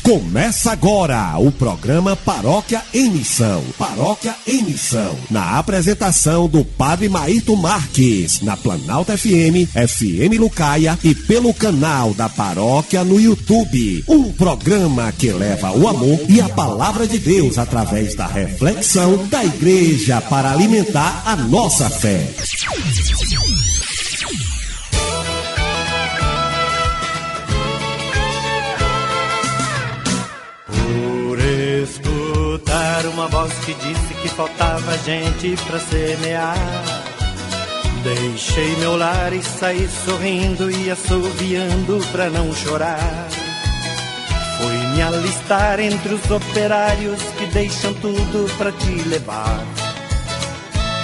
Começa agora o programa Paróquia em Missão. Paróquia em Missão. Na apresentação do Padre Maíto Marques, na Planalto FM, FM Lucaia e pelo canal da Paróquia no YouTube. Um programa que leva o amor e a palavra de Deus através da reflexão da igreja para alimentar a nossa fé. Uma voz que disse que faltava gente pra semear. Deixei meu lar e saí sorrindo e assoviando pra não chorar. Fui me alistar entre os operários que deixam tudo pra te levar.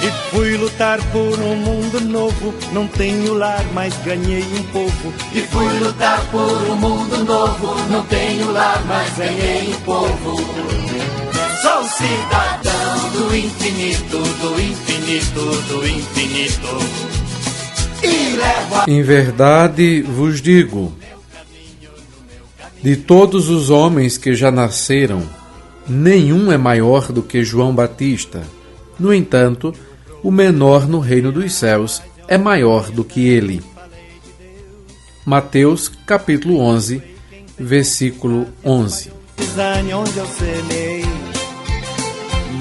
E fui lutar por um mundo novo, não tenho lar, mas ganhei um povo. E fui lutar por um mundo novo, não tenho lar, mas ganhei um povo. Sou cidadão do infinito, do infinito, do infinito. E levo a... Em verdade vos digo, de todos os homens que já nasceram, nenhum é maior do que João Batista. No entanto, o menor no reino dos céus é maior do que ele. Mateus, capítulo 11, versículo 11. Onde eu semei,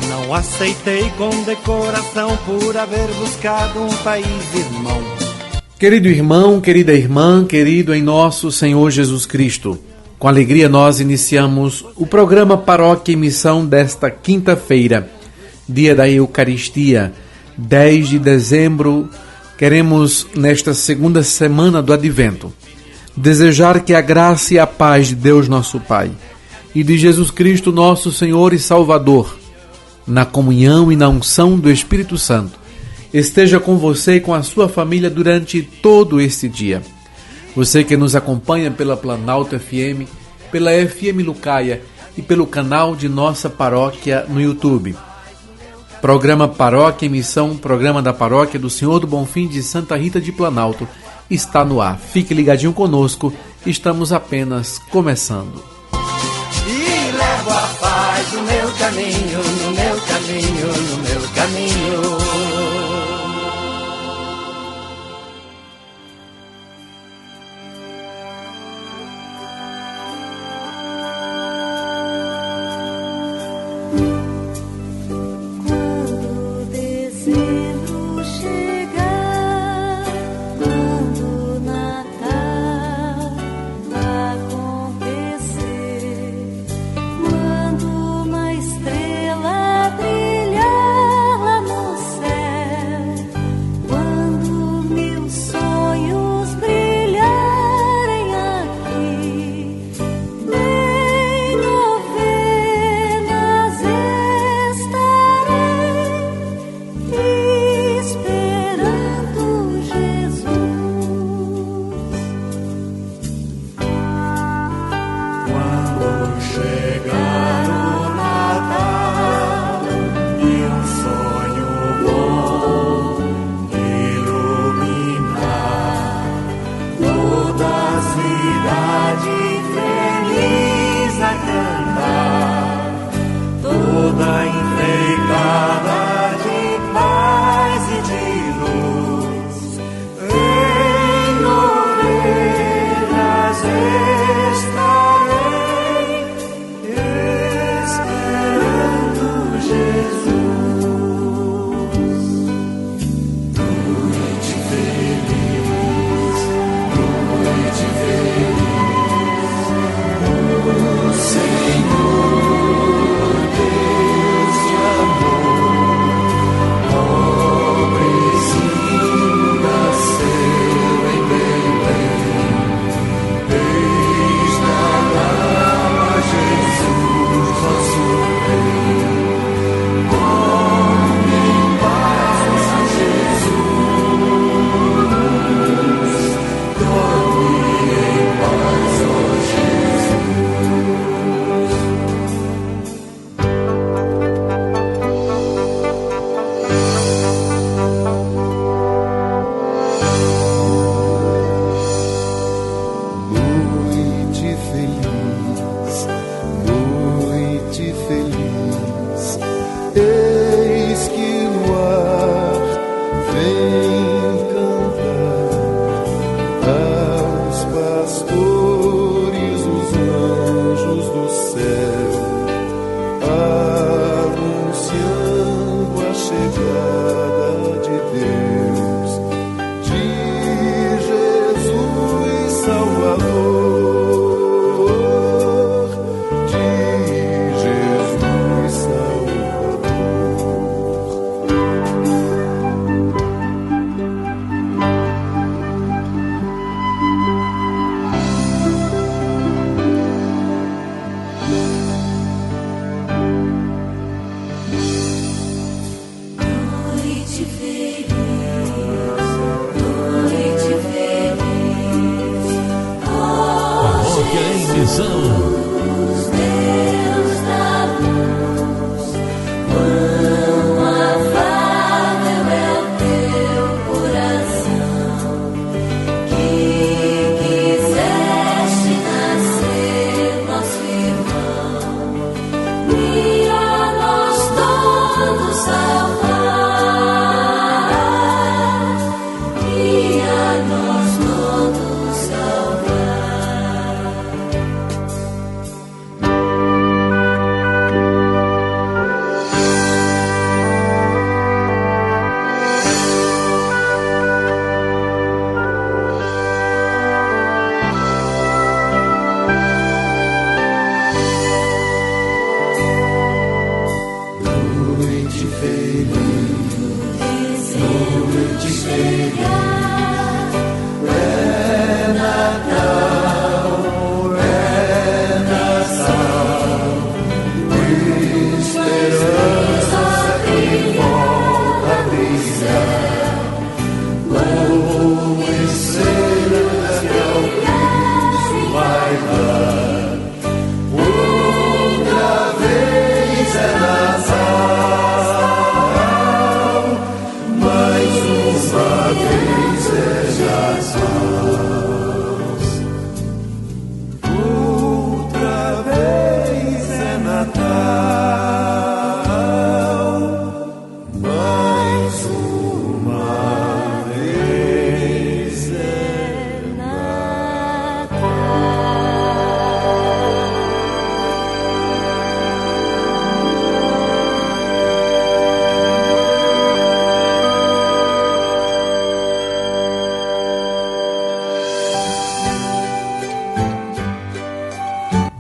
não aceitei condecoração por haver buscado um país irmão. Querido irmão, querida irmã, querido em nosso Senhor Jesus Cristo, com alegria nós iniciamos o programa Paróquia em Missão desta quinta-feira, dia da Eucaristia, 10 de dezembro. Queremos, nesta segunda semana do Advento, desejar que a graça e a paz de Deus nosso Pai e de Jesus Cristo nosso Senhor e Salvador, na comunhão e na unção do Espírito Santo, esteja com você e com a sua família durante todo este dia. Você que nos acompanha pela Planalto FM, pela FM Lucaia e pelo canal de nossa paróquia no YouTube. Programa Paróquia em Missão, programa da Paróquia do Senhor do Bonfim de Santa Rita de Planalto, está no ar. Fique ligadinho conosco, estamos apenas começando. E levo a paz no meu caminho, no meu caminho, no meu caminho. Quando dezembro chegar, quando Natal acontecer, quando uma estrela brilhar lá no céu, Decisão. Deus da luz, quão afável é o teu coração, que quiseste nascer nosso irmão, e a nós todos salvar, e a nós todos salvar.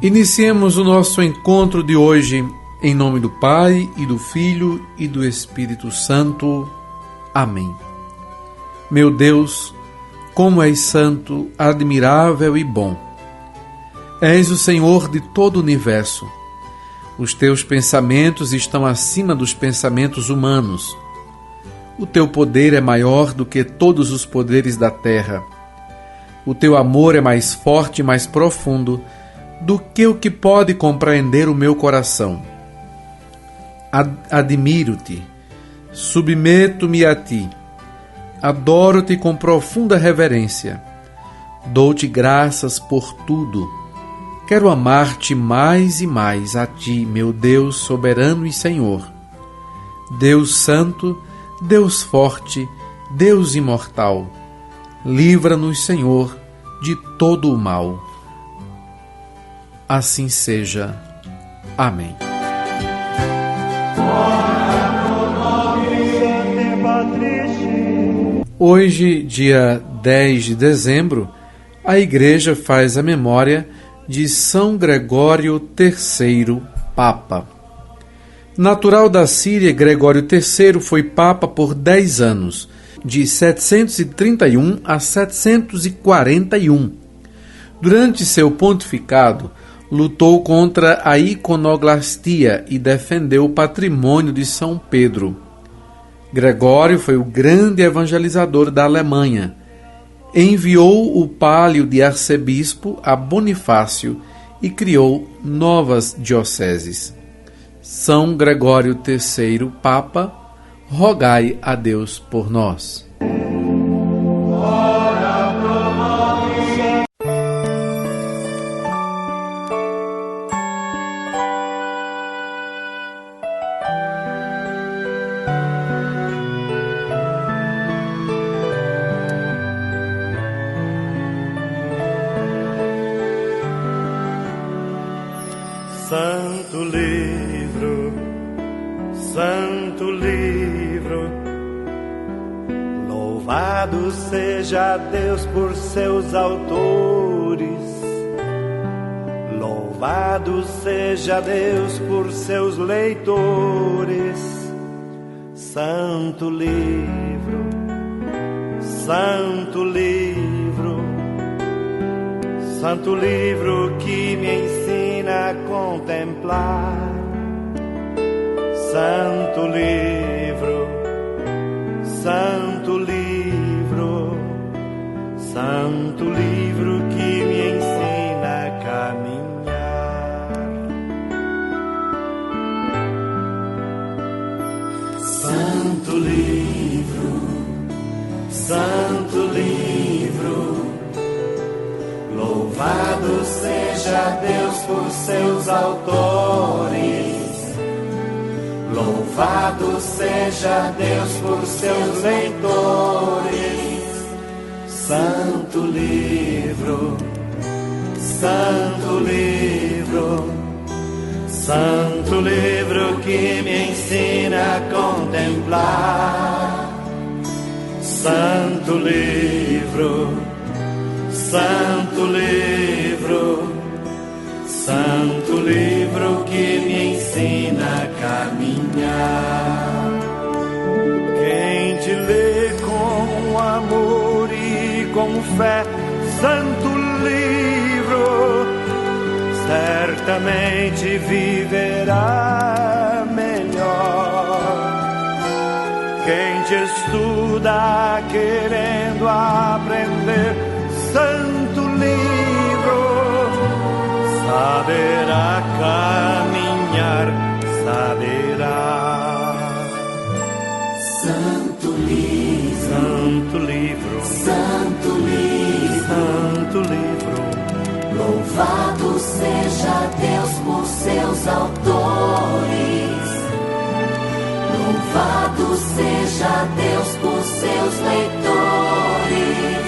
Iniciemos o nosso encontro de hoje em nome do Pai, e do Filho, e do Espírito Santo. Amém. Meu Deus, como és santo, admirável e bom. És o Senhor de todo o universo. Os teus pensamentos estão acima dos pensamentos humanos. O teu poder é maior do que todos os poderes da terra. O teu amor é mais forte e mais profundo do que o que pode compreender o meu coração. Admiro-te, submeto-me a ti, adoro-te com profunda reverência, dou-te graças por tudo, quero amar-te mais e mais a ti, meu Deus soberano e Senhor, Deus santo, Deus forte, Deus imortal, livra-nos, Senhor, de todo o mal. Assim seja. Amém. Hoje, dia 10 de dezembro, a Igreja faz a memória de São Gregório III, Papa. Natural da Síria, Gregório III foi Papa por 10 anos, de 731 a 741. Durante seu pontificado, lutou contra a iconoclastia e defendeu o patrimônio de São Pedro. Gregório foi o grande evangelizador da Alemanha. Enviou o pálio de arcebispo a Bonifácio e criou novas dioceses. São Gregório III, Papa, rogai a Deus por nós. Santo livro, louvado seja Deus por seus autores, louvado seja Deus por seus leitores. Santo livro, santo livro, santo livro que me ensina a contemplar. Santo livro, santo livro, santo livro que me ensina a caminhar. Louvado seja Deus por seus autores. Louvado seja Deus por seus leitores. Santo livro, santo livro, santo livro que me ensina a contemplar. Santo livro, santo livro, santo livro que me ensina a caminhar. Quem te lê com amor e com fé, santo livro, certamente viverá melhor. Quem te estuda querendo aprender, santo livro, saberá caminhar, saberá. Santo livro, Santo livro, santo livro, santo livro. louvado seja Deus por seus autores. Louvado seja Deus por seus leitores.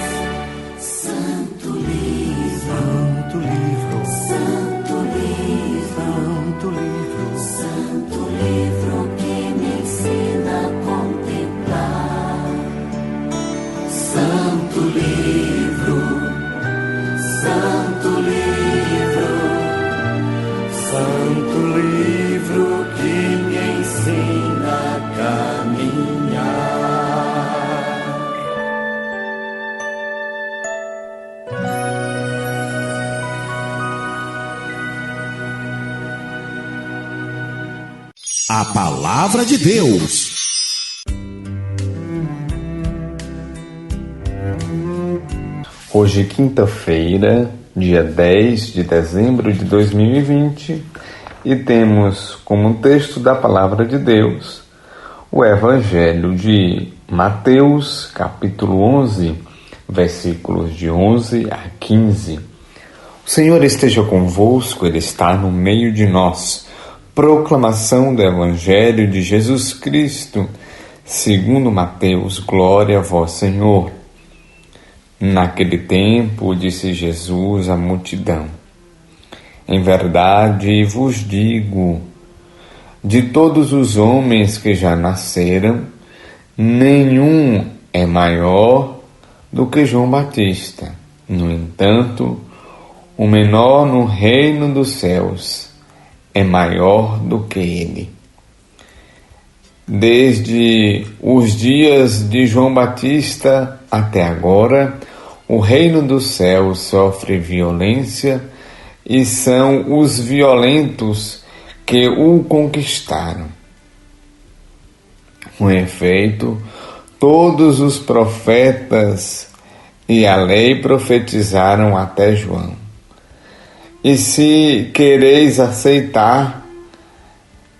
Santo livro, Santo livro, santo livro, santo livro, santo livro que me ensina a contemplar. Santo livro, santo livro, santo livro que me ensina a caminhar. A palavra de Deus. Hoje, quinta-feira, dia 10 de dezembro de 2020, e temos como texto da Palavra de Deus o Evangelho de Mateus, capítulo 11, versículos de 11 a 15. O Senhor esteja convosco, Ele está no meio de nós. Proclamação do Evangelho de Jesus Cristo, segundo Mateus. Glória a vós, Senhor. Naquele tempo, disse Jesus à multidão: em verdade vos digo, de todos os homens que já nasceram, nenhum é maior do que João Batista. No entanto, o menor no reino dos céus é maior do que ele. Desde os dias de João Batista até agora, o reino dos céus sofre violência e são os violentos que o conquistaram. Com efeito, todos os profetas e a lei profetizaram até João. E se quereis aceitar,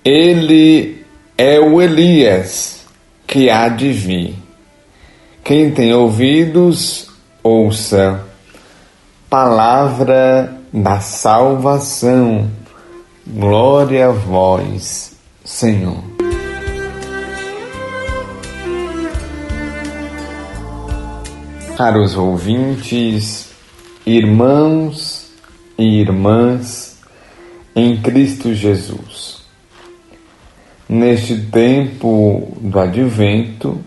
ele é o Elias que há de vir. Quem tem ouvidos, ouça. Palavra da salvação. Glória a vós, Senhor. Caros ouvintes, irmãos e irmãs em Cristo Jesus, neste tempo do Advento,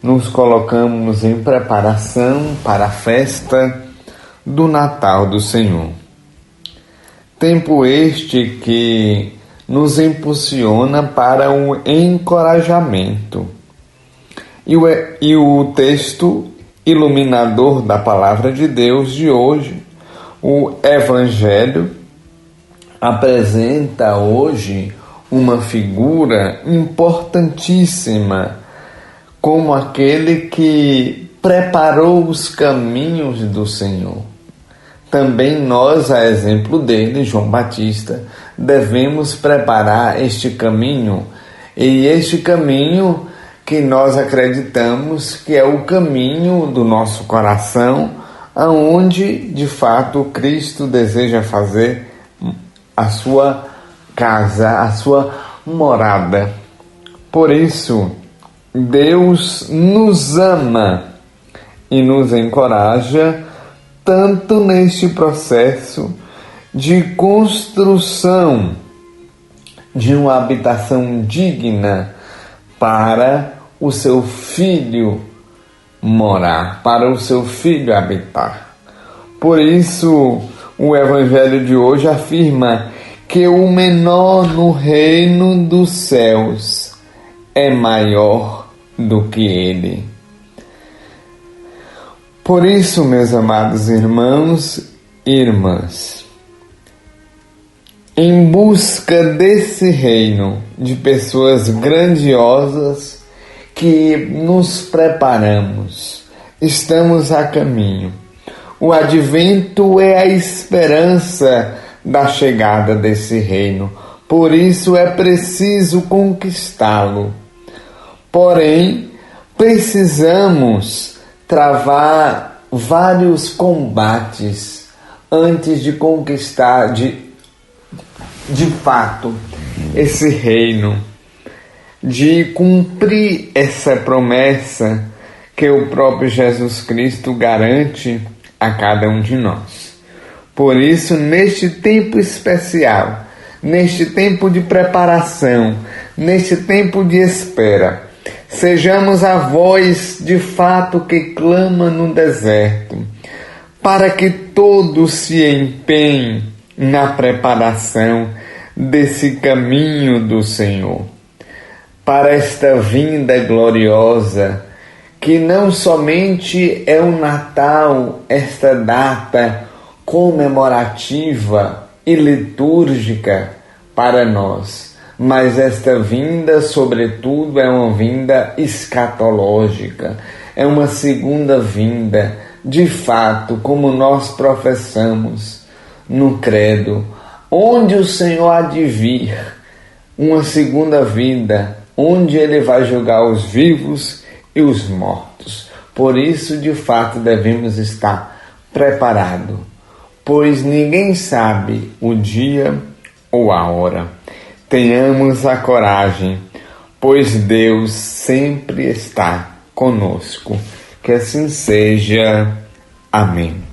nos colocamos em preparação para a festa do Natal do Senhor. Tempo este que nos impulsiona para o encorajamento. E o texto iluminador da Palavra de Deus de hoje, o Evangelho, apresenta hoje uma figura importantíssima, como aquele que preparou os caminhos do Senhor. Também nós, a exemplo dele, João Batista, devemos preparar este caminho, e este caminho que nós acreditamos que é o caminho do nosso coração, aonde de fato Cristo deseja fazer a sua casa, a sua morada. Por isso, Deus nos ama e nos encoraja tanto neste processo de construção de uma habitação digna para o seu filho morar, para o seu filho habitar. Por isso, o Evangelho de hoje afirma que o menor no reino dos céus é maior do que ele. Por isso, meus amados irmãos e irmãs, em busca desse reino de pessoas grandiosas que nos preparamos, estamos a caminho. O advento é a esperança da chegada desse reino, por isso é preciso conquistá-lo. Porém, precisamos travar vários combates antes de conquistar de fato esse reino, de cumprir essa promessa que o próprio Jesus Cristo garante a cada um de nós. Por isso, neste tempo especial, neste tempo de preparação, neste tempo de espera, sejamos a voz de fato que clama no deserto, para que todos se empenhem na preparação desse caminho do Senhor, para esta vinda gloriosa, que não somente é o Natal, esta data comemorativa e litúrgica para nós, mas esta vinda, sobretudo, é uma vinda escatológica, é uma segunda vinda, de fato, como nós professamos no credo, onde o Senhor há de vir, uma segunda vinda, onde Ele vai julgar os vivos e os mortos. Por isso, de fato, devemos estar preparados, pois ninguém sabe o dia ou a hora. Tenhamos a coragem, pois Deus sempre está conosco. Que assim seja. Amém.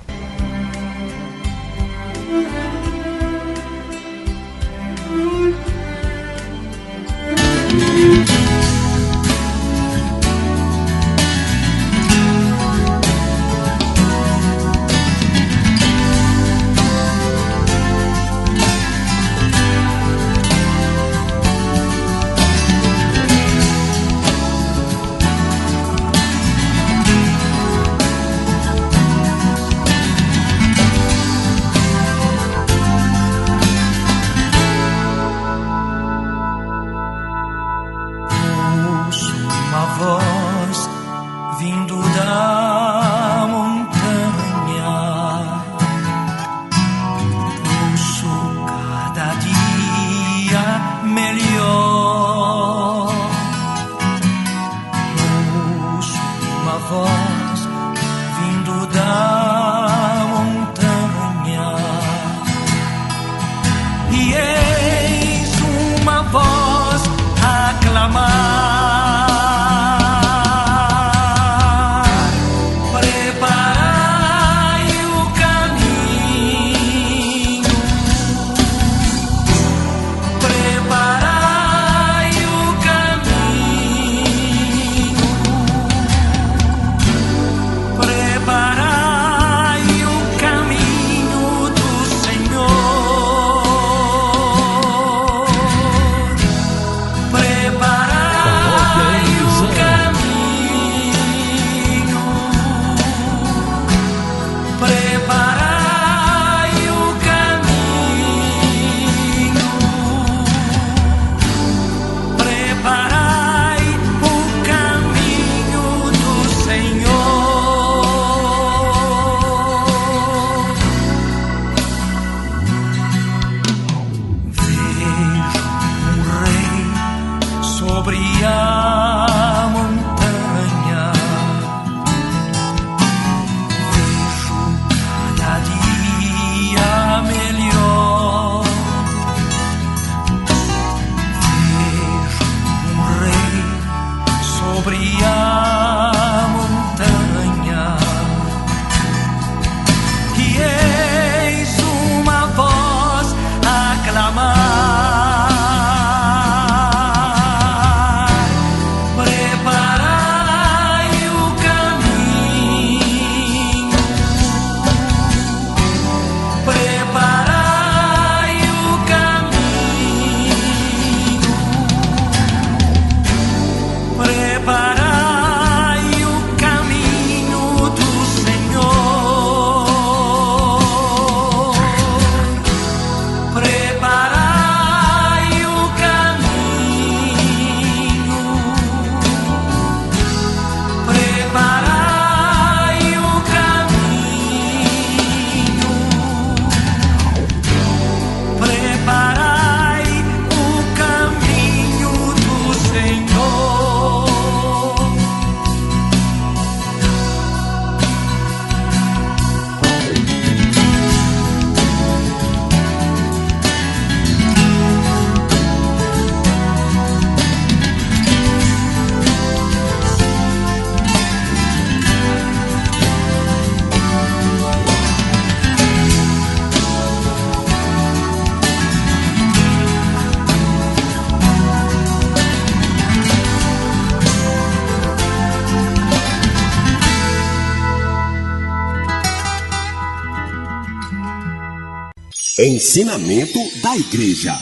Ensinamento da Igreja.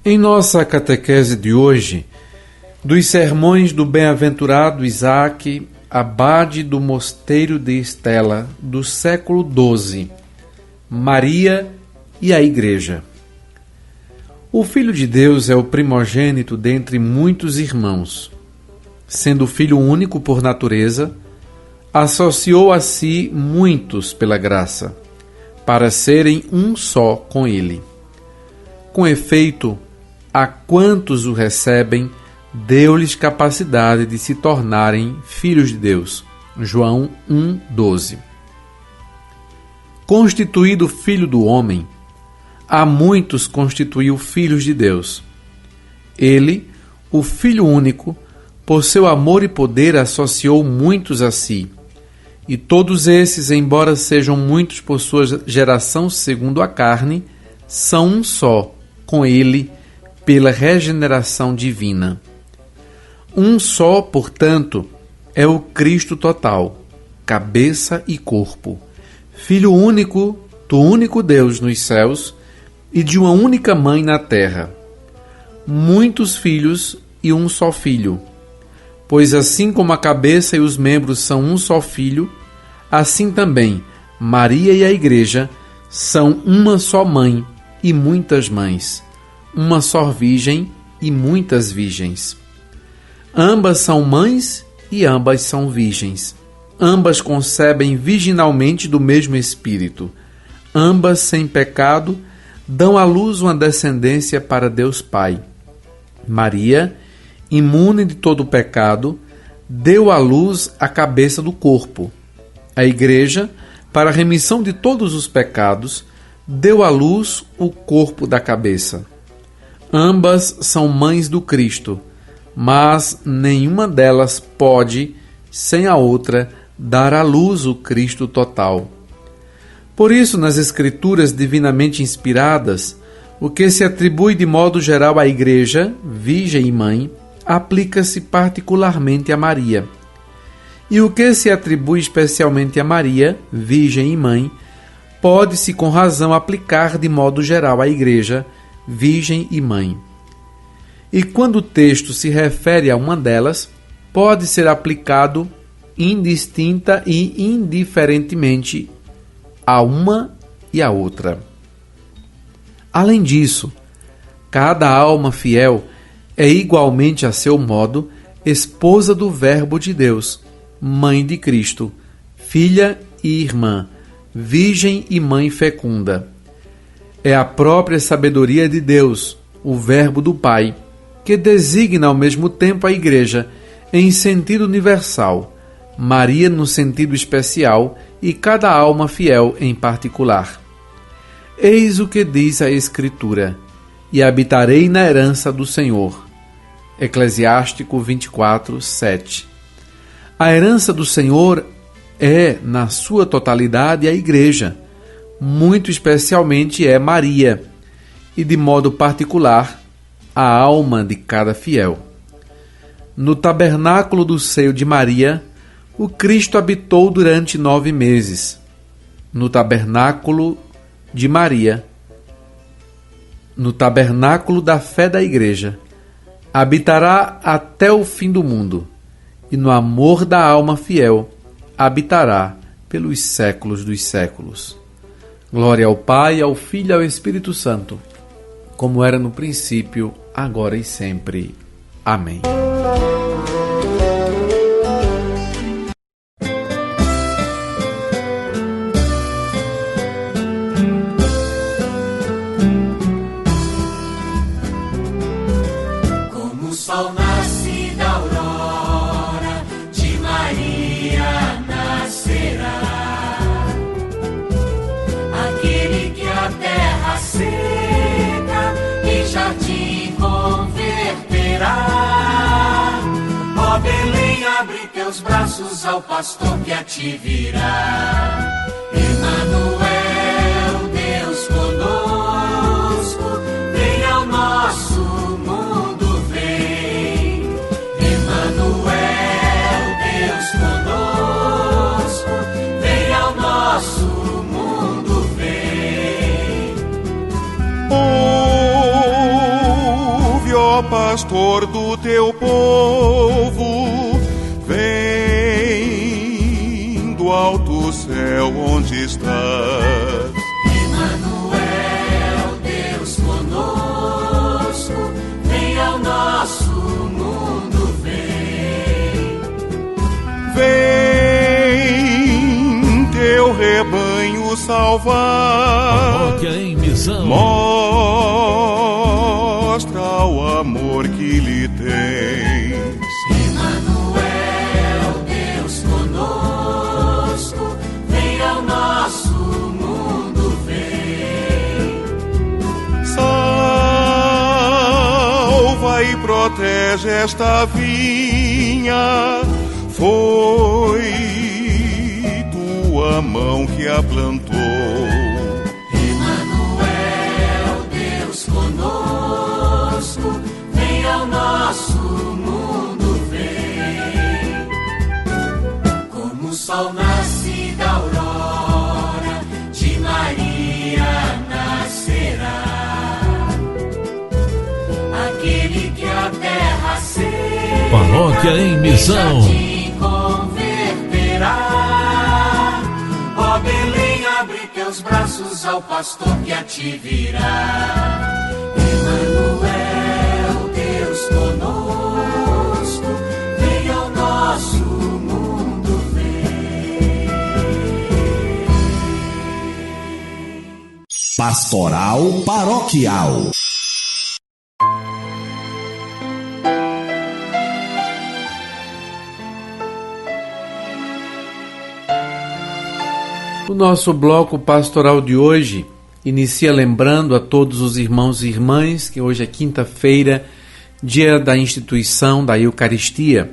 Em nossa catequese de hoje, dos sermões do bem-aventurado Isaac, abade do mosteiro de Estela, do século XII, Maria e a Igreja. O Filho de Deus é o primogênito dentre muitos irmãos. Sendo filho único por natureza, associou a si muitos pela graça, para serem um só com ele. Com efeito, a quantos o recebem, deu-lhes capacidade de se tornarem filhos de Deus. João 1,12. Constituído filho do homem, a muitos constituiu filhos de Deus. Ele, o Filho único, por seu amor e poder associou muitos a si. E todos esses, embora sejam muitos por sua geração segundo a carne, são um só com ele pela regeneração divina. Um só, portanto, é o Cristo total, cabeça e corpo, Filho único do único Deus nos céus e de uma única mãe na terra. Muitos filhos e um só filho. Pois assim como a cabeça e os membros são um só filho, assim também Maria e a Igreja são uma só mãe e muitas mães, uma só virgem e muitas virgens. Ambas são mães e ambas são virgens. Ambas concebem virginalmente do mesmo Espírito. Ambas, sem pecado, dão à luz uma descendência para Deus Pai. Maria, imune de todo pecado, deu à luz a cabeça do corpo. A Igreja, para a remissão de todos os pecados, deu à luz o corpo da cabeça. Ambas são mães do Cristo, mas nenhuma delas pode, sem a outra, dar à luz o Cristo total. Por isso, nas Escrituras divinamente inspiradas, o que se atribui de modo geral à Igreja, virgem e mãe, aplica-se particularmente a Maria. E o que se atribui especialmente a Maria, virgem e mãe, pode-se com razão aplicar de modo geral à Igreja, virgem e mãe. E quando o texto se refere a uma delas, pode ser aplicado indistinta e indiferentemente a uma e a outra. Além disso, cada alma fiel é igualmente a seu modo esposa do Verbo de Deus, mãe de Cristo, filha e irmã, virgem e mãe fecunda. É a própria sabedoria de Deus, o Verbo do Pai, que designa ao mesmo tempo a Igreja em sentido universal, Maria no sentido especial e cada alma fiel em particular. Eis o que diz a Escritura: e habitarei na herança do Senhor. Eclesiástico 24, 7. A herança do Senhor é, na sua totalidade, a Igreja, muito especialmente é Maria, e de modo particular, a alma de cada fiel. No tabernáculo do seio de Maria, o Cristo habitou durante 9 meses. No tabernáculo de Maria, no tabernáculo da fé da Igreja, habitará até o fim do mundo, e no amor da alma fiel habitará pelos séculos dos séculos. Glória ao Pai, ao Filho e ao Espírito Santo, como era no princípio, agora e sempre. Amém. Como o sol nasce da aurora, de Maria nascerá aquele que a terra seca em jardim converterá. Ó Belém, abre teus braços ao pastor que a ti virá. Emanuel, Deus conosco, vem ao nosso mundo, vem. Emanuel, Deus conosco, vem ó pastor do teu povo, vem do alto céu onde estás. Emanuel, Deus conosco, vem ao nosso mundo, vem. Vem teu rebanho salvar. Paróquia em Missão. Mostra o amor que lhe tens. Emanuel, Deus conosco, vem ao nosso mundo, vem. Salva e protege esta vinha. Foi tua mão que a plantou. Emanuel, Deus conosco, vem ao nosso mundo, vem. Como o sol nasce da aurora, de Maria nascerá. Aquele que a terra seca, Paróquia em Missão. Ó Belém, abre teus braços ao pastor que a te virá. Emanuel, Deus conosco, vem ao nosso mundo, vem. Pastoral Paroquial. O nosso bloco pastoral de hoje inicia lembrando a todos os irmãos e irmãs que hoje é quinta-feira, dia da instituição da Eucaristia.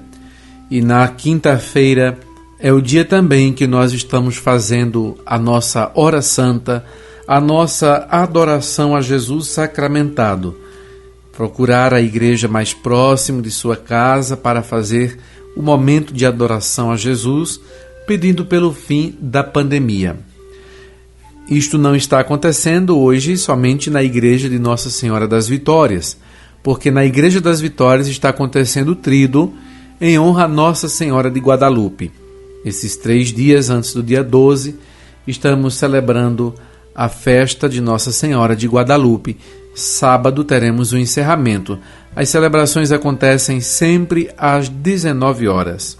E na quinta-feira é o dia também que nós estamos fazendo a nossa hora santa, a nossa adoração a Jesus sacramentado. Procurar a igreja mais próximo de sua casa para fazer o momento de adoração a Jesus, pedindo pelo fim da pandemia. Isto não está acontecendo hoje somente na Igreja de Nossa Senhora das Vitórias, porque na Igreja das Vitórias está acontecendo o tríduo em honra a Nossa Senhora de Guadalupe. Esses 3 dias antes do dia 12, estamos celebrando a festa de Nossa Senhora de Guadalupe. Sábado teremos o encerramento. As celebrações acontecem sempre às 19 horas.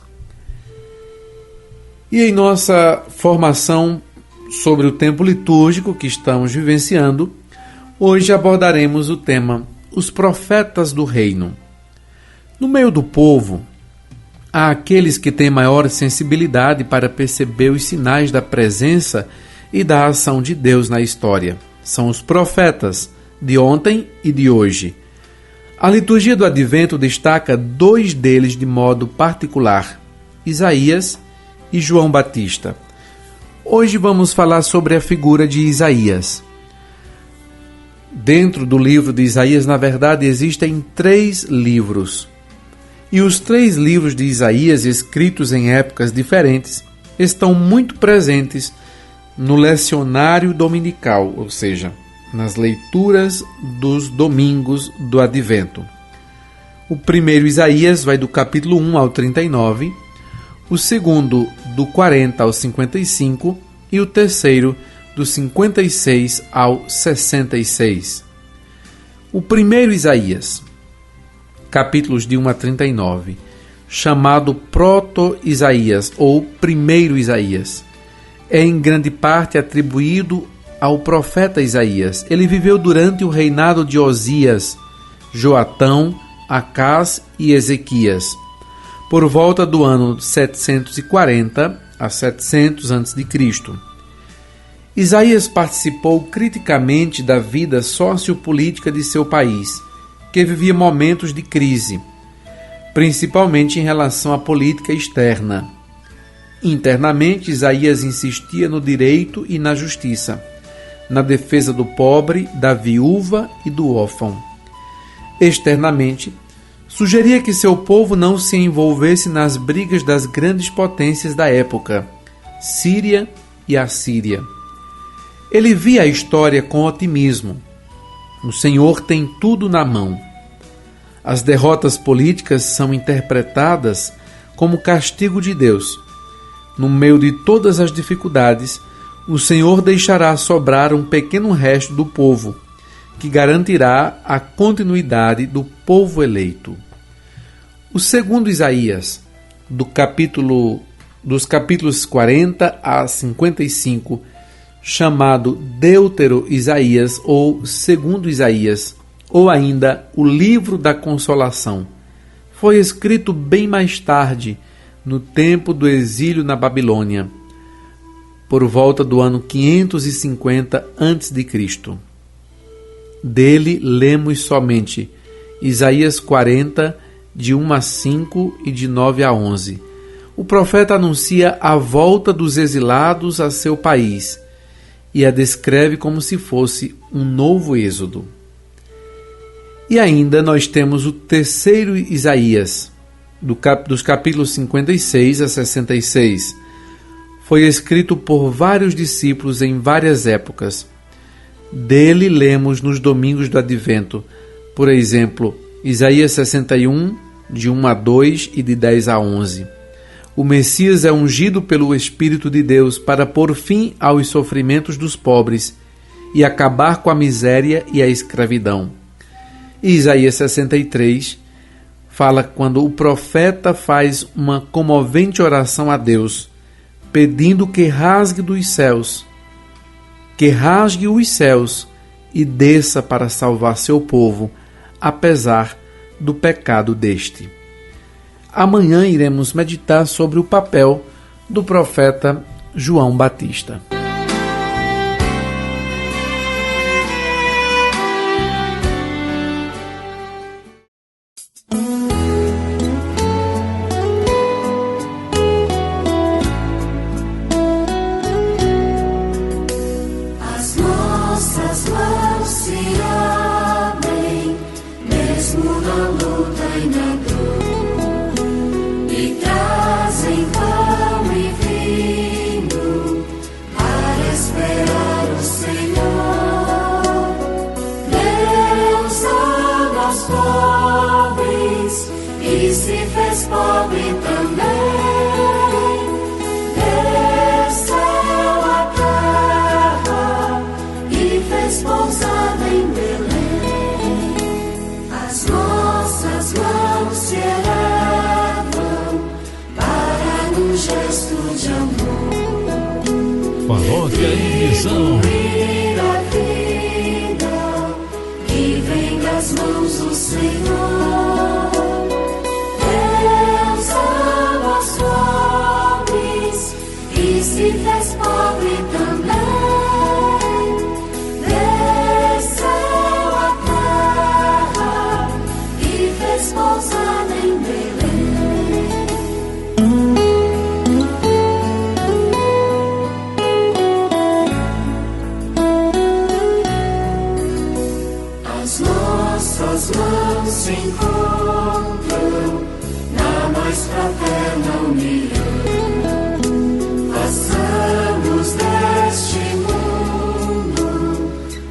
E em nossa formação sobre o tempo litúrgico que estamos vivenciando, hoje abordaremos o tema Os Profetas do Reino. No meio do povo, há aqueles que têm maior sensibilidade para perceber os sinais da presença e da ação de Deus na história. São os profetas de ontem e de hoje. A liturgia do Advento destaca 2 deles de modo particular, Isaías e João Batista. Hoje vamos falar sobre a figura de Isaías. Dentro do livro de Isaías, na verdade, existem 3 livros. E os 3 livros de Isaías, escritos em épocas diferentes, estão muito presentes no lecionário dominical, ou seja, nas leituras dos domingos do Advento. O primeiro Isaías vai do capítulo 1 ao 39, o segundo do 40 ao 55 e o terceiro do 56 ao 66. O primeiro Isaías, capítulos de 1 a 39, chamado Proto-Isaías ou Primeiro Isaías, é em grande parte atribuído ao profeta Isaías. Ele viveu durante o reinado de Osias, Joatão, Acás e Ezequias, por volta do ano 740 a 700 a.C. Isaías participou criticamente da vida sociopolítica de seu país, que vivia momentos de crise, principalmente em relação à política externa. Internamente, Isaías insistia no direito e na justiça, na defesa do pobre, da viúva e do órfão. Externamente, sugeria que seu povo não se envolvesse nas brigas das grandes potências da época, Síria e Assíria. Ele via a história com otimismo. O Senhor tem tudo na mão. As derrotas políticas são interpretadas como castigo de Deus. No meio de todas as dificuldades, o Senhor deixará sobrar um pequeno resto do povo, que garantirá a continuidade do povo eleito. O segundo Isaías, dos capítulos 40 a 55, chamado Deutero Isaías ou Segundo Isaías, ou ainda o Livro da Consolação, foi escrito bem mais tarde, no tempo do exílio na Babilônia, por volta do ano 550 a.C. Dele lemos somente Isaías 40, de 1 a 5 e de 9 a 11. O profeta anuncia a volta dos exilados a seu país e a descreve como se fosse um novo êxodo. E ainda nós temos o terceiro Isaías, dos capítulos 56 a 66. Foi escrito por vários discípulos em várias épocas. Dele lemos nos domingos do Advento, por exemplo, Isaías 61, de 1 a 2 e de 10 a 11. O Messias é ungido pelo Espírito de Deus para pôr fim aos sofrimentos dos pobres e acabar com a miséria e a escravidão. E Isaías 63 fala quando o profeta faz uma comovente oração a Deus, pedindo que rasgue os céus e desça para salvar seu povo, apesar do pecado deste. Amanhã iremos meditar sobre o papel do profeta João Batista. As nossas mãos se abrem, mesmo na luta e na dor, e trazem pão e vinho para esperar o Senhor. Deus ama aos pobres e se fez pobre também. Desceu à terra e fez pousada em Belém. As nossas mãos se elevam para num gesto de amor. Paróquia em Missão. Cumprir a vida que vem das mãos do Senhor. Deus ama aos pobres e se fez pobre também. Desceu à terra e fez pousada em Belém. As nossas mãos se encontram na mais fraterna união. Façamos deste mundo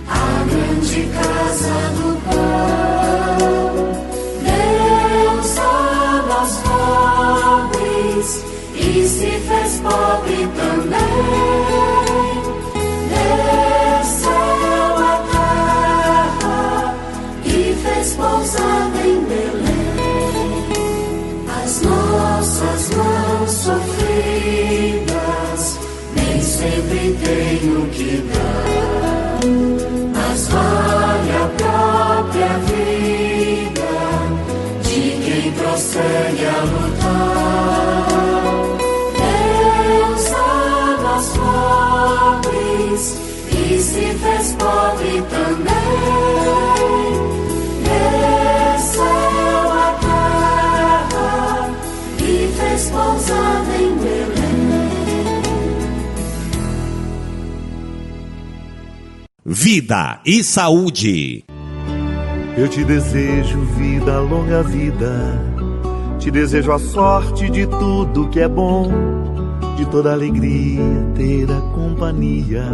a grande casa do pão. Deus ama aos pobres e se fez pobre também. Desceu à terra e fez pousada em Belém. As nossas mãos sofridas nem sempre tenho que dar, mas vale a própria vida de quem prossegue a lutar. Deus ama aos pobres e se fez pobre também. Desceu à terra e fez pousada em Belém. Vida e saúde. Eu te desejo vida, longa vida. Te desejo a sorte de tudo que é bom, de toda alegria ter a companhia,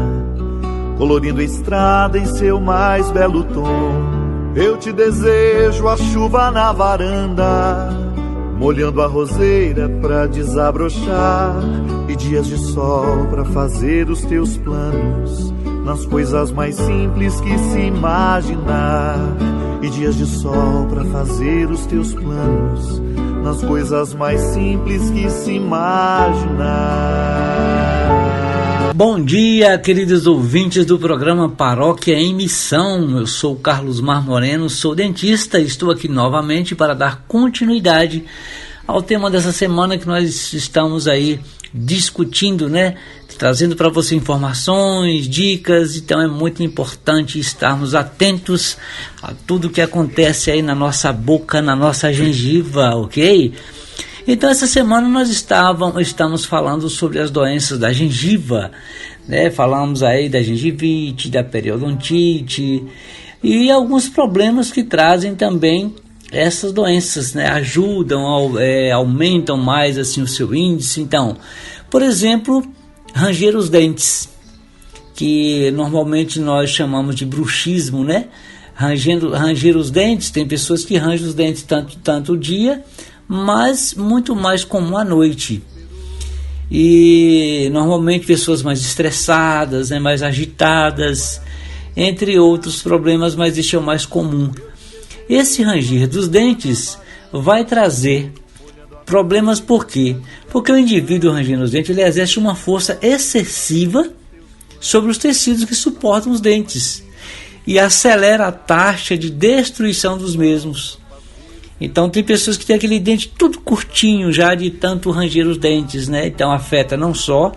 colorindo a estrada em seu mais belo tom. Eu te desejo a chuva na varanda, molhando a roseira pra desabrochar, e dias de sol pra fazer os teus planos, nas coisas mais simples que se imaginar. E dias de sol pra fazer os teus planos, nas coisas mais simples que se imaginar. Bom dia, queridos ouvintes do programa Paróquia em Missão. Eu sou Carlos Mar Moreno, sou dentista e estou aqui novamente para dar continuidade ao tema dessa semana que nós estamos aí discutindo, né? Trazendo para você informações, dicas. Então é muito importante estarmos atentos a tudo que acontece aí na nossa boca, na nossa gengiva, ok? Então essa semana nós estamos falando sobre as doenças da gengiva, né? Falamos aí da gengivite, da periodontite e alguns problemas que trazem também essas doenças, né? Ajudam, aumentam mais assim o seu índice. Então, por exemplo, ranger os dentes, que normalmente nós chamamos de bruxismo, né? Ranger os dentes, tem pessoas que rangem os dentes tanto o dia, mas muito mais comum à noite. E normalmente pessoas mais estressadas, né? Mais agitadas, entre outros problemas, mas este é o mais comum. Esse ranger dos dentes vai trazer problemas. Por quê? Porque o indivíduo rangendo os dentes, ele exerce uma força excessiva sobre os tecidos que suportam os dentes e acelera a taxa de destruição dos mesmos. Então tem pessoas que têm aquele dente tudo curtinho já de tanto ranger os dentes, né? Então afeta não só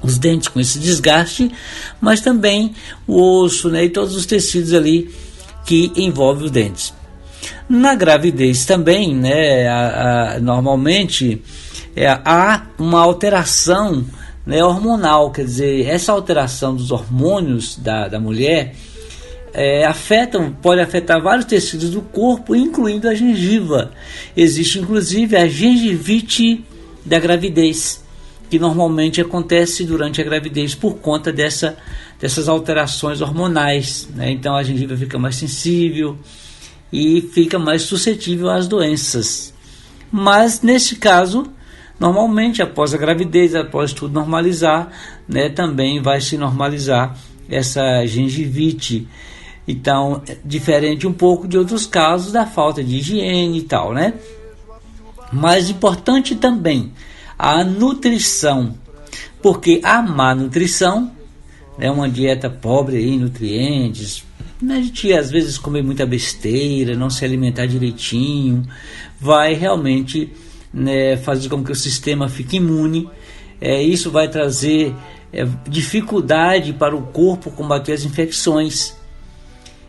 os dentes com esse desgaste, mas também o osso, né? E todos os tecidos ali que envolvem os dentes. Na gravidez também, né, normalmente há uma alteração, né, hormonal, quer dizer, essa alteração dos hormônios da mulher pode afetar vários tecidos do corpo, incluindo a gengiva. Existe inclusive a gengivite da gravidez, que normalmente acontece durante a gravidez por conta dessas alterações hormonais, né? Então a gengiva fica mais sensível e fica mais suscetível às doenças. Mas neste caso, normalmente após a gravidez, após tudo normalizar, né, também vai se normalizar essa gengivite. Então, diferente um pouco de outros casos da falta de higiene e tal, né? Mas importante também a nutrição, porque a má nutrição, né, uma dieta pobre em nutrientes, a gente às vezes comer muita besteira, não se alimentar direitinho, vai realmente, né, fazer com que o sistema fique imune. Isso vai trazer dificuldade para o corpo combater as infecções.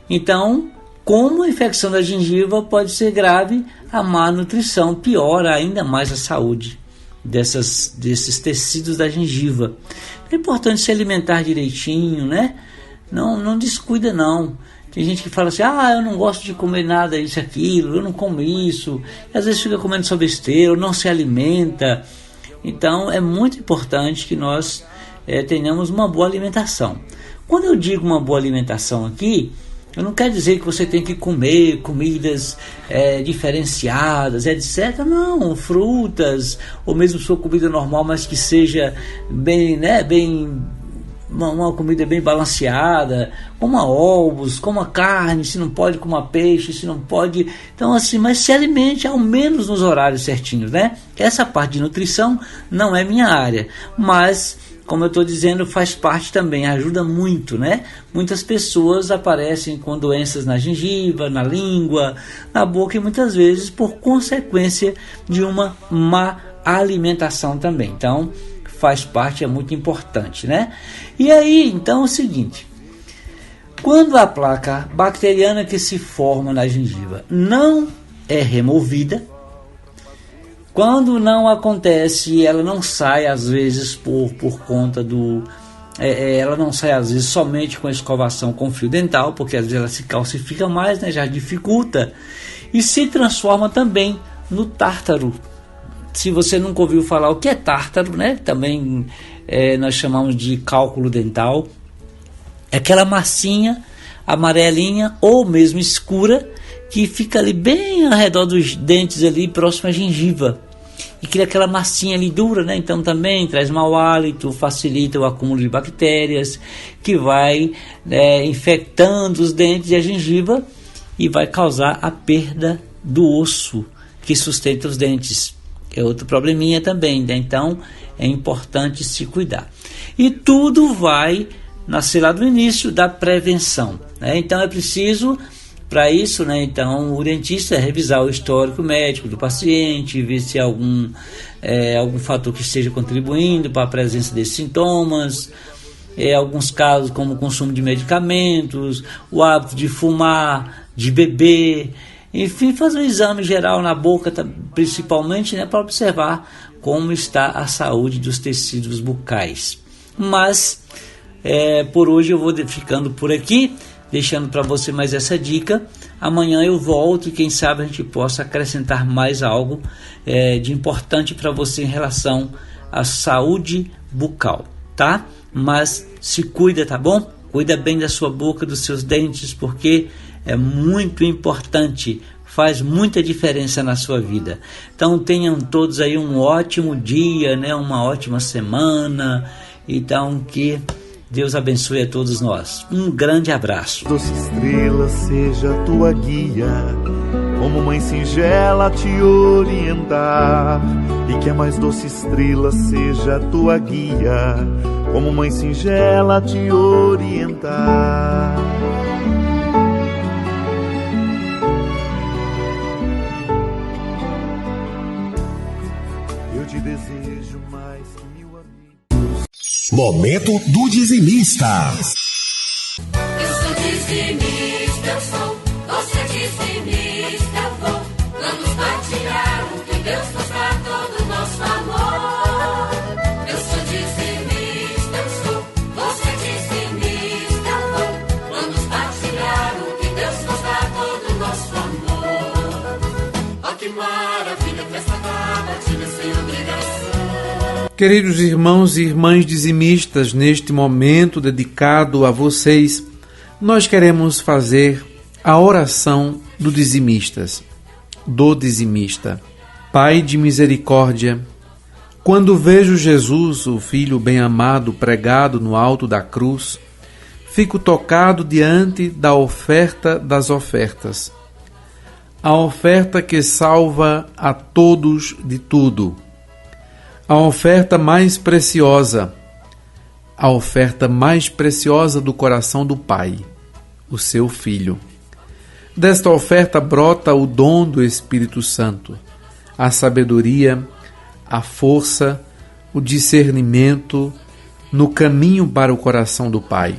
Então, como a infecção da gengiva pode ser grave, a má nutrição piora ainda mais a saúde desses tecidos da gengiva. É importante se alimentar direitinho, né? Não descuida não. Tem gente que fala assim, eu não gosto de comer nada, isso e aquilo, eu não como isso. E às vezes fica comendo só besteira, ou não se alimenta. Então é muito importante que nós tenhamos uma boa alimentação. Quando eu digo uma boa alimentação aqui, eu não quero dizer que você tem que comer comidas diferenciadas, etc. Não, frutas, ou mesmo sua comida normal, mas que seja bem, né, uma comida bem balanceada, coma ovos, coma carne, se não pode, coma peixe, se não pode. Então assim, mas se alimente ao menos nos horários certinhos, né? Essa parte de nutrição não é minha área, mas como eu estou dizendo, faz parte também, ajuda muito, né? Muitas pessoas aparecem com doenças na gengiva, na língua, na boca, e muitas vezes por consequência de uma má alimentação também. Então, faz parte, é muito importante, né? E aí, então, é o seguinte: quando a placa bacteriana que se forma na gengiva não é removida, quando não acontece, ela não sai às vezes por conta do... ela não sai às vezes somente com a escovação com fio dental, porque às vezes ela se calcifica mais, né, já dificulta, e se transforma também no tártaro. Se você nunca ouviu falar o que é tártaro, né, também nós chamamos de cálculo dental. É aquela massinha amarelinha ou mesmo escura, que fica ali bem ao redor dos dentes, ali próximo à gengiva, e cria aquela massinha ali dura, né? Então também traz mau hálito, facilita o acúmulo de bactérias, que vai infectando os dentes e a gengiva, e vai causar a perda do osso que sustenta os dentes. É outro probleminha também, né? Então é importante se cuidar. E tudo vai nascer lá do início da prevenção, né? Então é preciso, para isso, né, então o dentista revisar o histórico médico do paciente, ver se há algum fator que esteja contribuindo para a presença desses sintomas. Alguns casos, como o consumo de medicamentos, o hábito de fumar, de beber, enfim, fazer um exame geral na boca, principalmente, né, para observar como está a saúde dos tecidos bucais. Mas por hoje eu vou ficando por aqui, deixando para você mais essa dica. Amanhã eu volto e quem sabe a gente possa acrescentar mais algo de importante para você em relação à saúde bucal, tá? Mas se cuida, tá bom? Cuida bem da sua boca, dos seus dentes, porque é muito importante, faz muita diferença na sua vida. Então tenham todos aí um ótimo dia, né? Uma ótima semana. Então que Deus abençoe a todos nós. Um grande abraço. Doce estrela seja tua guia, como mãe singela te orientar. E que a mais doce estrela seja tua guia, como mãe singela te orientar. Eu te desejo mais que 1000 amigos. Momento do dizimista. Eu sou dizimista, eu sou. Você é dizimista, eu vou. Vamos partilhar o que Deus faz pra todo o nosso amor. Eu sou dizimista, eu sou. Você é dizimista, eu vou. Vamos partilhar o que Deus faz pra todo o nosso amor. Ó que maravilha, festa da batida sem obrigação. Queridos irmãos e irmãs dizimistas, neste momento dedicado a vocês, nós queremos fazer a oração do dizimista. Pai de misericórdia, quando vejo Jesus, o Filho bem-amado, pregado no alto da cruz, fico tocado diante da oferta das ofertas, a oferta que salva a todos de tudo, a oferta mais preciosa do coração do Pai, o seu Filho. Desta oferta brota o dom do Espírito Santo, a sabedoria, a força, o discernimento no caminho para o coração do Pai.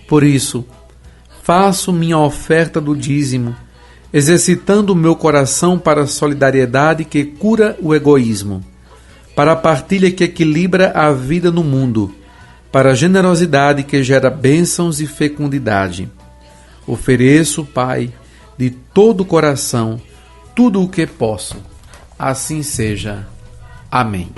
Por isso, faço minha oferta do dízimo, exercitando o meu coração para a solidariedade que cura o egoísmo, para a partilha que equilibra a vida no mundo, para a generosidade que gera bênçãos e fecundidade. Ofereço, Pai, de todo o coração, tudo o que posso. Assim seja. Amém.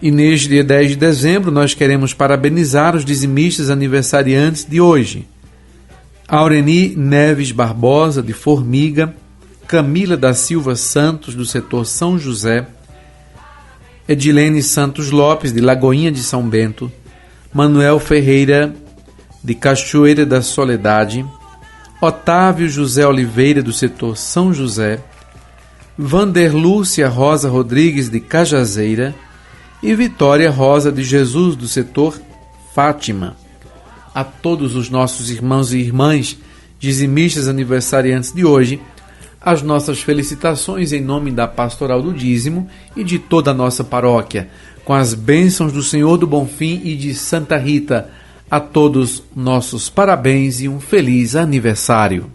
E neste dia 10 de dezembro nós queremos parabenizar os dizimistas aniversariantes de hoje. Aureni Neves Barbosa, de Formiga, Camila da Silva Santos, do setor São José, Edilene Santos Lopes, de Lagoinha de São Bento, Manuel Ferreira, de Cachoeira da Soledade, Otávio José Oliveira, do setor São José, Vanderlúcia Rosa Rodrigues, de Cajazeira, e Vitória Rosa de Jesus, do setor Fátima. A todos os nossos irmãos e irmãs dizimistas aniversariantes de hoje, as nossas felicitações em nome da Pastoral do Dízimo e de toda a nossa paróquia, com as bênçãos do Senhor do Bonfim e de Santa Rita. A todos nossos parabéns e um feliz aniversário.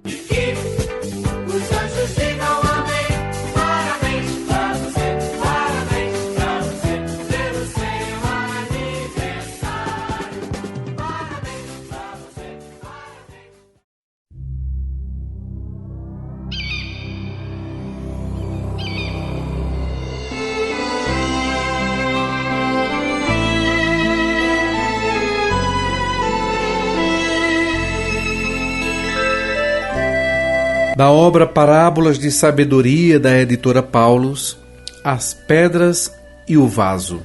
da obra Parábolas de Sabedoria da editora Paulus, As Pedras e o Vaso.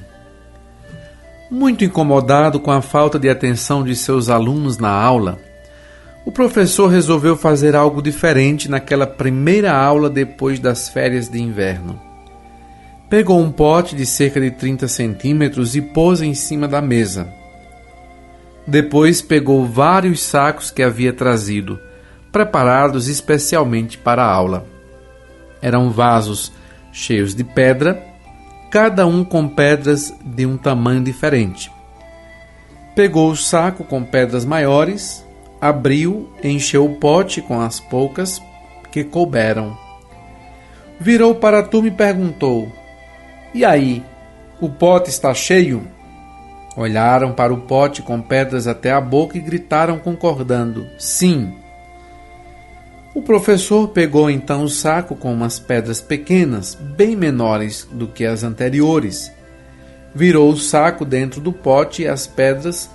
Muito incomodado com a falta de atenção de seus alunos na aula, o professor resolveu fazer algo diferente naquela primeira aula depois das férias de inverno. Pegou um pote de cerca de 30 centímetros e pôs em cima da mesa. Depois pegou vários sacos que havia trazido, preparados especialmente para a aula. Eram vasos cheios de pedra, cada um com pedras de um tamanho diferente. Pegou o saco com pedras maiores, abriu, encheu o pote com as poucas que couberam. Virou para a turma e perguntou: "E aí, o pote está cheio?" Olharam para o pote com pedras até a boca e gritaram concordando: "Sim." O professor pegou então o saco com umas pedras pequenas, bem menores do que as anteriores. Virou o saco dentro do pote e as pedras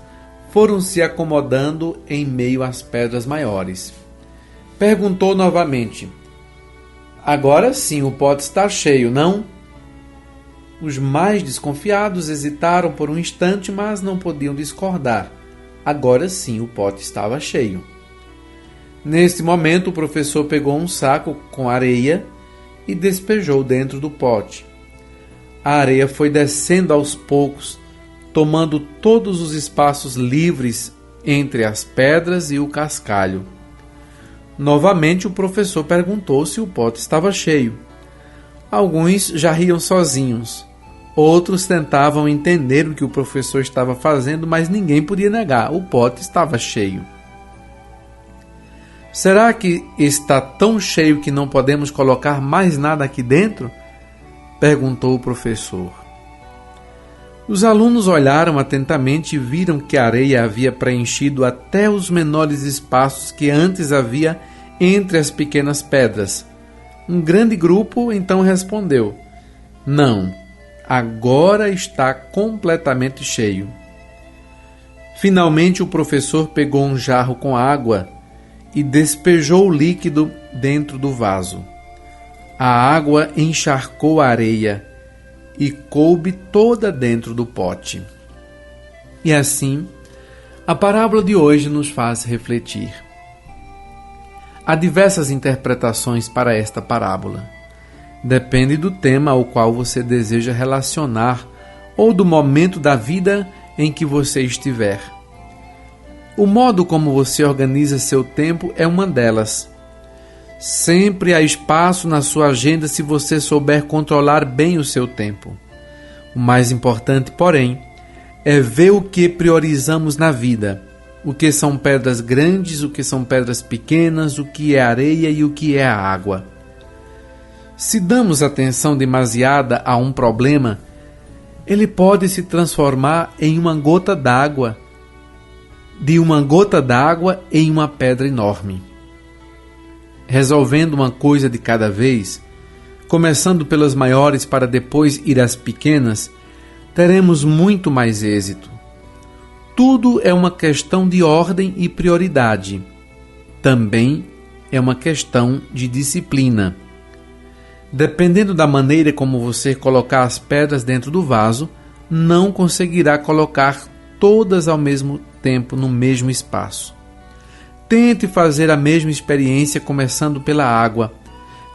foram se acomodando em meio às pedras maiores. Perguntou novamente: "Agora sim o pote está cheio, não?" Os mais desconfiados hesitaram por um instante, mas não podiam discordar. Agora sim o pote estava cheio. Neste momento, o professor pegou um saco com areia e despejou dentro do pote. A areia foi descendo aos poucos, tomando todos os espaços livres entre as pedras e o cascalho. Novamente, o professor perguntou se o pote estava cheio. Alguns já riam sozinhos. Outros tentavam entender o que o professor estava fazendo, mas ninguém podia negar. O pote estava cheio. "Será que está tão cheio que não podemos colocar mais nada aqui dentro?" perguntou o professor. Os alunos olharam atentamente e viram que a areia havia preenchido até os menores espaços que antes havia entre as pequenas pedras. Um grande grupo então respondeu: "Não, agora está completamente cheio." Finalmente o professor pegou um jarro com água e despejou o líquido dentro do vaso. A água encharcou a areia e coube toda dentro do pote. E assim, a parábola de hoje nos faz refletir. Há diversas interpretações para esta parábola. Depende do tema ao qual você deseja relacionar ou do momento da vida em que você estiver. O modo como você organiza seu tempo é uma delas. Sempre há espaço na sua agenda se você souber controlar bem o seu tempo. O mais importante, porém, é ver o que priorizamos na vida. O que são pedras grandes, o que são pedras pequenas, o que é areia e o que é a água. Se damos atenção demasiada a um problema, ele pode se transformar em uma gota d'água, de uma gota d'água em uma pedra enorme. Resolvendo uma coisa de cada vez, começando pelas maiores para depois ir às pequenas, teremos muito mais êxito. Tudo é uma questão de ordem e prioridade. Também é uma questão de disciplina. Dependendo da maneira como você colocar as pedras dentro do vaso, não conseguirá colocar todas ao mesmo tempo no mesmo espaço. Tente fazer a mesma experiência começando pela água,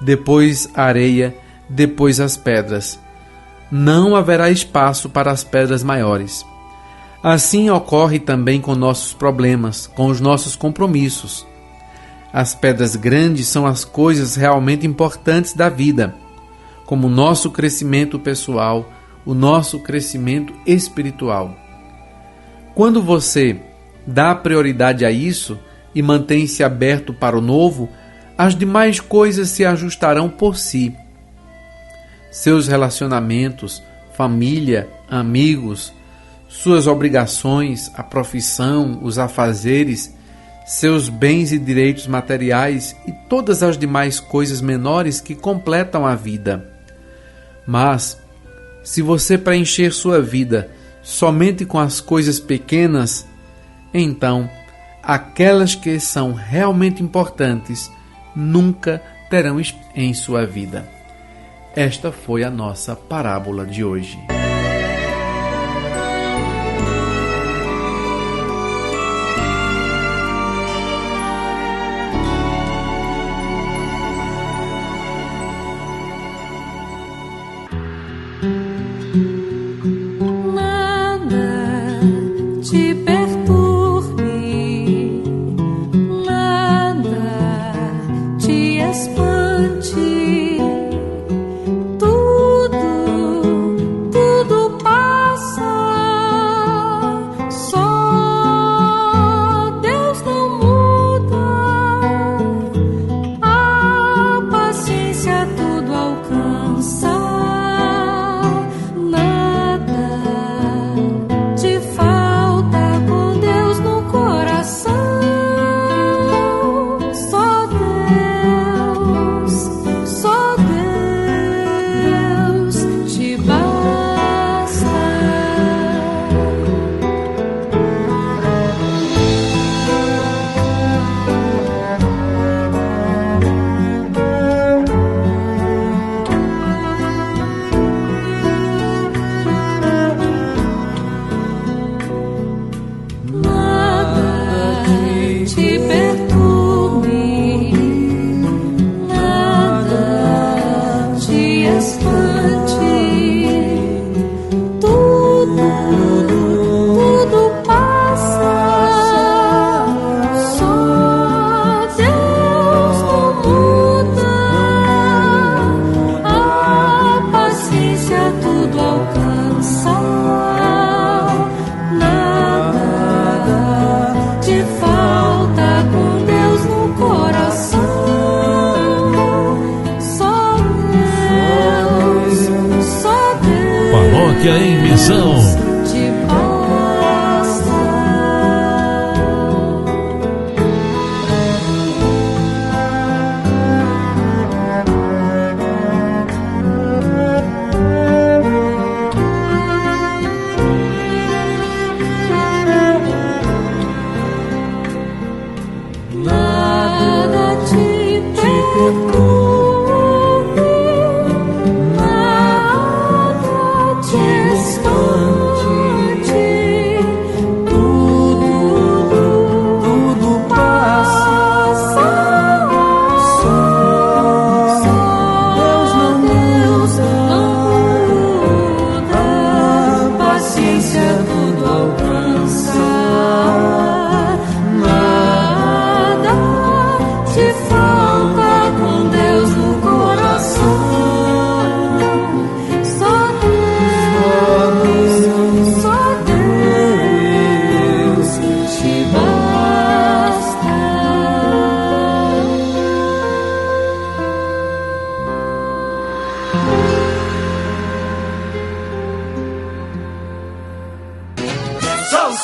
depois a areia, depois as pedras. Não haverá espaço para as pedras maiores. Assim ocorre também com nossos problemas, com os nossos compromissos. As pedras grandes são as coisas realmente importantes da vida, como o nosso crescimento pessoal, o nosso crescimento espiritual. Quando você dá prioridade a isso e mantém-se aberto para o novo, as demais coisas se ajustarão por si. Seus relacionamentos, família, amigos, suas obrigações, a profissão, os afazeres, seus bens e direitos materiais e todas as demais coisas menores que completam a vida. Mas, se você preencher sua vida somente com as coisas pequenas, então aquelas que são realmente importantes nunca terão em sua vida. Esta foi a nossa parábola de hoje. Paróquia em Missão.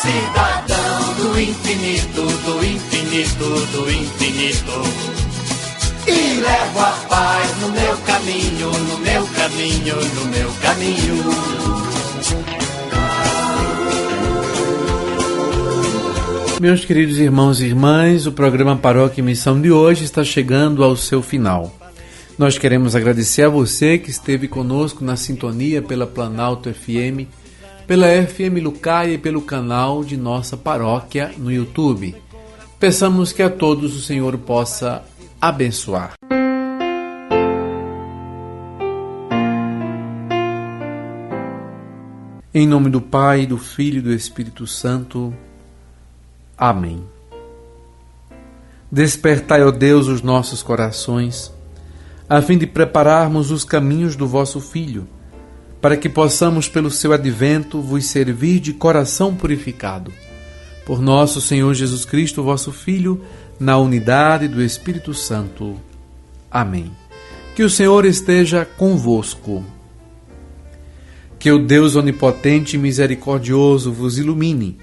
Cidadão do infinito, do infinito, do infinito. E levo a paz no meu caminho, no meu caminho, no meu caminho. Meus queridos irmãos e irmãs, o programa Paróquia e Missão de hoje está chegando ao seu final. Nós queremos agradecer a você que esteve conosco na sintonia pela Planalto FM, pela FM Lucaia e pelo canal de nossa paróquia no YouTube. Peçamos que a todos o Senhor possa abençoar. Em nome do Pai, do Filho e do Espírito Santo. Amém. Despertai, ó Deus, os nossos corações, a fim de prepararmos os caminhos do vosso Filho, para que possamos, pelo seu advento, vos servir de coração purificado. Por nosso Senhor Jesus Cristo, vosso Filho, na unidade do Espírito Santo. Amém. Que o Senhor esteja convosco. Que o Deus onipotente e misericordioso vos ilumine,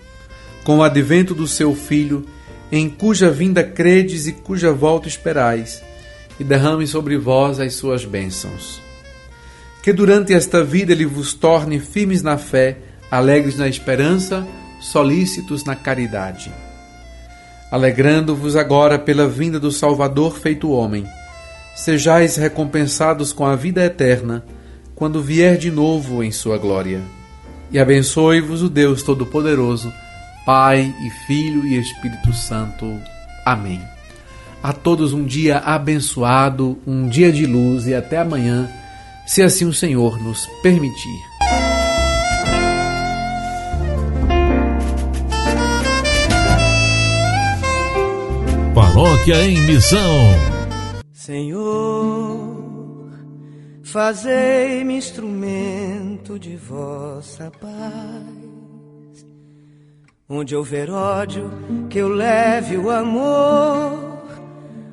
com o advento do seu Filho, em cuja vinda credes e cuja volta esperais, e derrame sobre vós as suas bênçãos. Que durante esta vida Ele vos torne firmes na fé, alegres na esperança, solícitos na caridade. alegrando-vos agora pela vinda do Salvador feito homem, sejais recompensados com a vida eterna, quando vier de novo em sua glória. E abençoe-vos o Deus Todo-Poderoso, Pai e Filho e Espírito Santo. Amém. A todos um dia abençoado, um dia de luz e até amanhã, se assim o Senhor nos permitir. Paróquia em Missão. Senhor, fazei-me instrumento de vossa paz. Onde houver ódio, que eu leve o amor.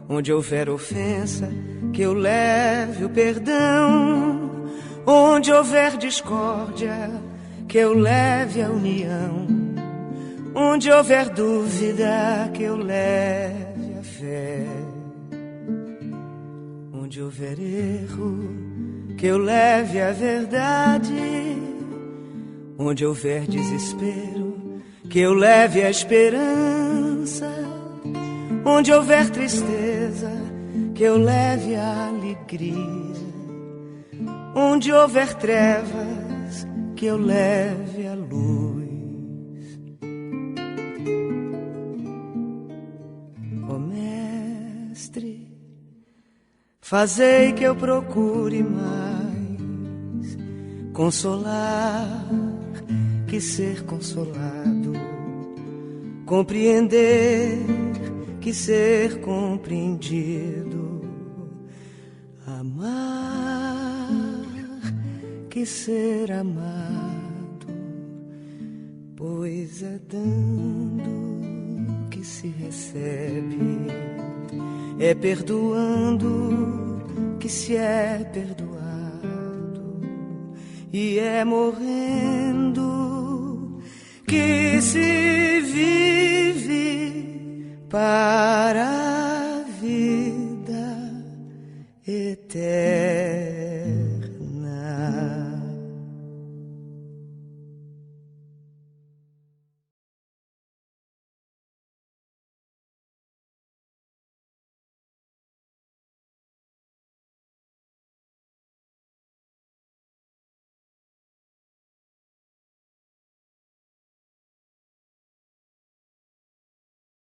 Onde houver ofensa, que eu leve o perdão. Onde houver discórdia, que eu leve a união. Onde houver dúvida, que eu leve a fé. Onde houver erro, que eu leve a verdade. Onde houver desespero, que eu leve a esperança. Onde houver tristeza, que eu leve a alegria. Onde houver trevas, que eu leve a luz. Ó Mestre, fazei que eu procure mais consolar que ser consolado, compreender que ser compreendido, amar que ser amado, pois é dando que se recebe, é perdoando que se é perdoado, e é morrendo que se vive para